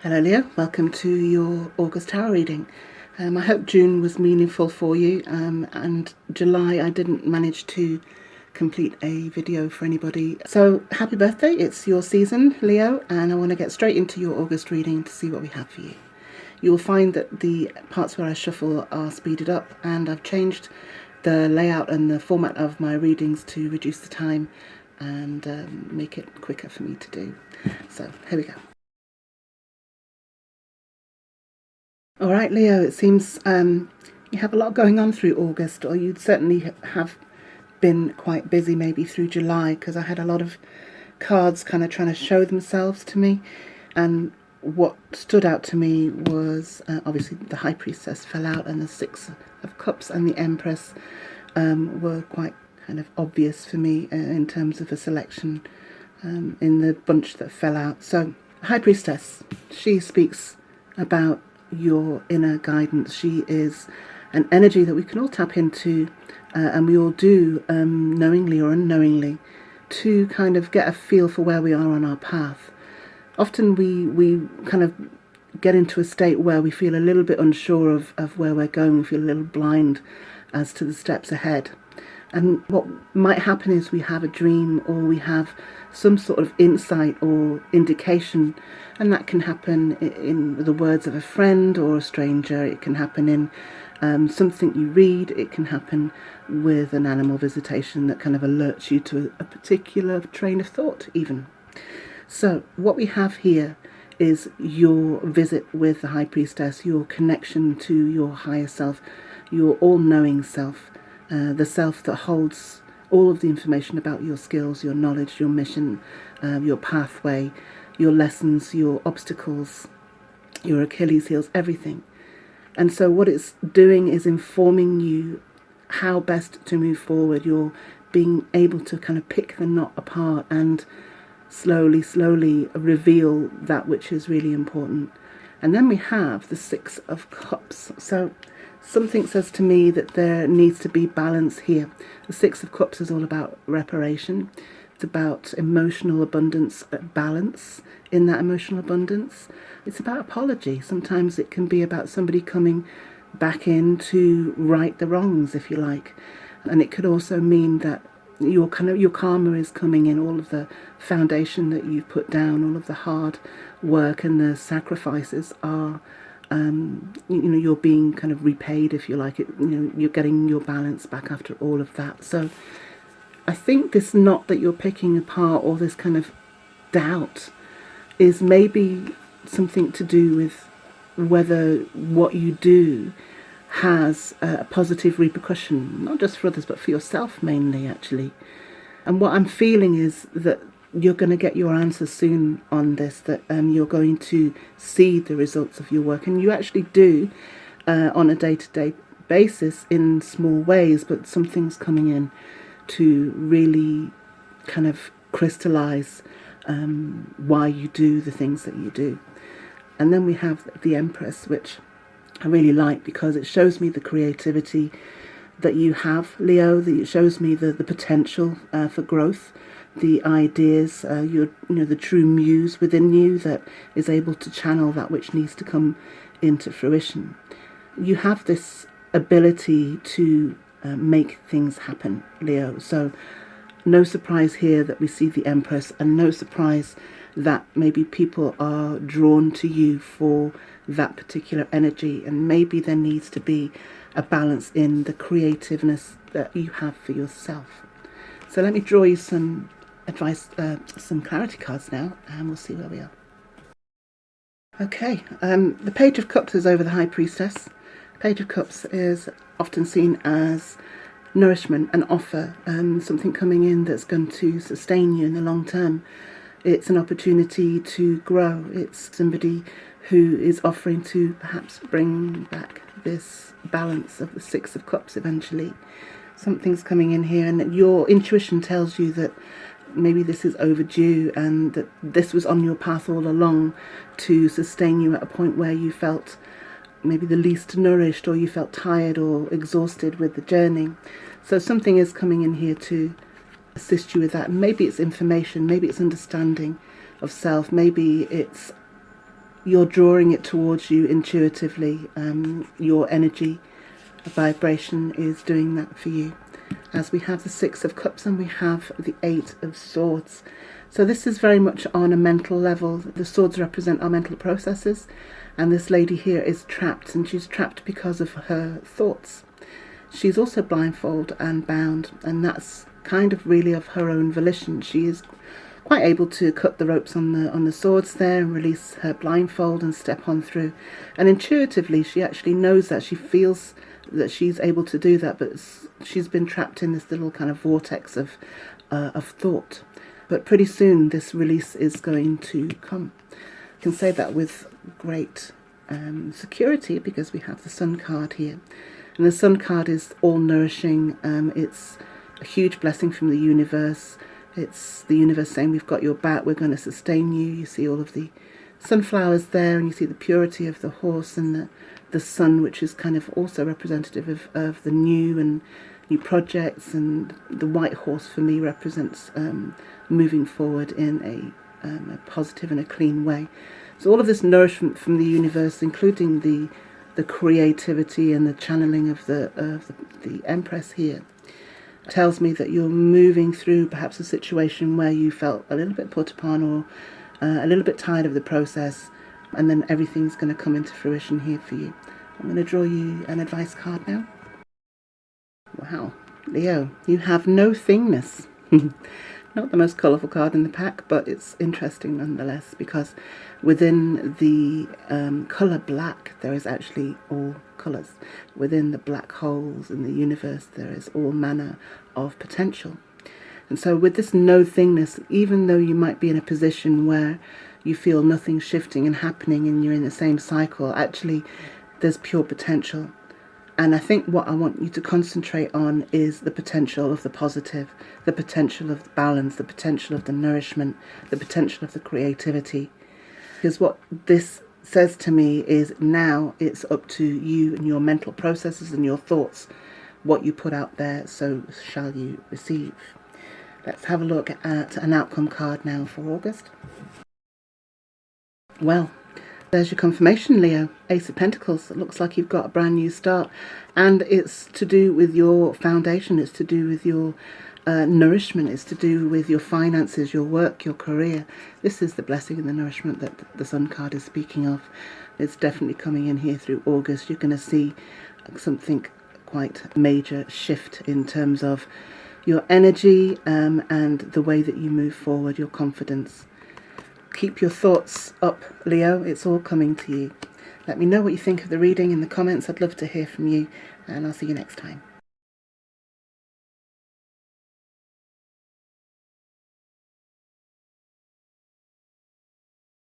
Hello Leo, welcome to your August tarot reading. I hope June was meaningful for you, and July I didn't manage to complete a video for anybody. So happy birthday, it's your season Leo, and I want to get straight into your August reading to see what we have for you. You will find that the parts where I shuffle are speeded up, and I've changed the layout and the format of my readings to reduce the time and make it quicker for me to do. So here we go. All right, Leo, it seems you have a lot going on through August, or you'd certainly have been quite busy maybe through July, because I had a lot of cards kind of trying to show themselves to me. And what stood out to me was obviously the High Priestess fell out, and the Six of Cups and the Empress were quite kind of obvious for me in terms of a selection in the bunch that fell out. So High Priestess, she speaks about your inner guidance. She is an energy that we can all tap into, and we all do, knowingly or unknowingly, to kind of get a feel for where we are on our path. Often we kind of get into a state where we feel a little bit unsure of where we're going. We feel a little blind as to the steps ahead. And what might happen is we have a dream, or we have some sort of insight or indication, and that can happen in the words of a friend or a stranger. It can happen in something you read. It can happen with an animal visitation that kind of alerts you to a particular train of thought even. So what we have here is your visit with the High Priestess, your connection to your higher self, your all-knowing self, the self that holds all of the information about your skills, your knowledge, your mission, your pathway, your lessons, your obstacles, your Achilles heels, everything. And so what it's doing is informing you how best to move forward. You're being able to kind of pick the knot apart and slowly reveal that which is really important. And then we have the Six of Cups. So something says to me that there needs to be balance here. The Six of Cups is all about reparation. It's about emotional abundance, balance in that emotional abundance. It's about apology. Sometimes it can be about somebody coming back in to right the wrongs, if you like. And it could also mean that your karma is coming in, all of the foundation that you've put down, all of the hard work and the sacrifices are you're being kind of repaid, if you like. You're getting your balance back after all of that. So I think this knot that you're picking apart, or this kind of doubt, is maybe something to do with whether what you do has a positive repercussion, not just for others, but for yourself mainly, actually. And what I'm feeling is that you're going to get your answer soon on this, that you're going to see the results of your work. And you actually do on a day-to-day basis in small ways, but something's coming in to really kind of crystallize why you do the things that you do. And then we have the Empress, which I really like because it shows me the creativity that you have, Leo. That it shows me the potential for growth, the ideas, the true muse within you that is able to channel that which needs to come into fruition. You have this ability to make things happen, Leo. So no surprise here that we see the Empress, and no surprise that maybe people are drawn to you for that particular energy, and maybe there needs to be a balance in the creativeness that you have for yourself. So let me draw you some advice, some clarity cards now, and we'll see where we are. Okay, the Page of Cups is over the High Priestess. Page of Cups is often seen as nourishment, an offer, something coming in that's going to sustain you in the long term. It's an opportunity to grow. It's somebody who is offering to perhaps bring back this balance of the Six of Cups eventually. Something's coming in here, and your intuition tells you that maybe this is overdue, and that this was on your path all along to sustain you at a point where you felt maybe the least nourished, or you felt tired or exhausted with the journey. So something is coming in here to assist you with that. Maybe it's information, maybe it's understanding of self, maybe it's you're drawing it towards you intuitively. Your energy vibration is doing that for you. As we have the Six of Cups and we have the Eight of Swords. So this is very much on a mental level. The swords represent our mental processes, and this lady here is trapped, and she's trapped because of her thoughts. She's also blindfolded and bound, and that's kind of really of her own volition. She is quite able to cut the ropes on the swords there and release her blindfold and step on through. And intuitively, she actually knows that. She feels that she's able to do that, but she's been trapped in this little kind of vortex of thought. But pretty soon, this release is going to come. I can say that with great security because we have the Sun card here. And the Sun card is all nourishing. It's a huge blessing from the universe. It's the universe saying, we've got your back, we're going to sustain you. You see all of the sunflowers there, and you see the purity of the horse and the sun, which is kind of also representative of the new projects. And the white horse for me represents moving forward in a positive and a clean way. So all of this nourishment from the universe, including the creativity and the channeling of the Empress here, tells me that you're moving through perhaps a situation where you felt a little bit put upon or a little bit tired of the process, and then everything's going to come into fruition here for you. I'm going to draw you an advice card now. Wow, Leo, you have no thingness. Not the most colourful card in the pack, but it's interesting nonetheless, because within the colour black, there is actually all colours. Within the black holes in the universe, there is all manner of potential. And so with this no thingness, even though you might be in a position where you feel nothing shifting and happening and you're in the same cycle, actually there's pure potential. And I think what I want you to concentrate on is the potential of the positive, the potential of the balance, the potential of the nourishment, the potential of the creativity. Because what this says to me is now it's up to you and your mental processes and your thoughts. What you put out there, so shall you receive. Let's have a look at an outcome card now for August. Well, there's your confirmation, Leo. Ace of Pentacles. It looks like you've got a brand new start. And it's to do with your foundation. It's to do with your nourishment. It's to do with your finances, your work, your career. This is the blessing and the nourishment that the Sun card is speaking of. It's definitely coming in here through August. You're going to see something quite major shift in terms of your energy and the way that you move forward, your confidence. Keep your thoughts up, Leo. It's all coming to you. Let me know what you think of the reading in the comments. I'd love to hear from you, and I'll see you next time.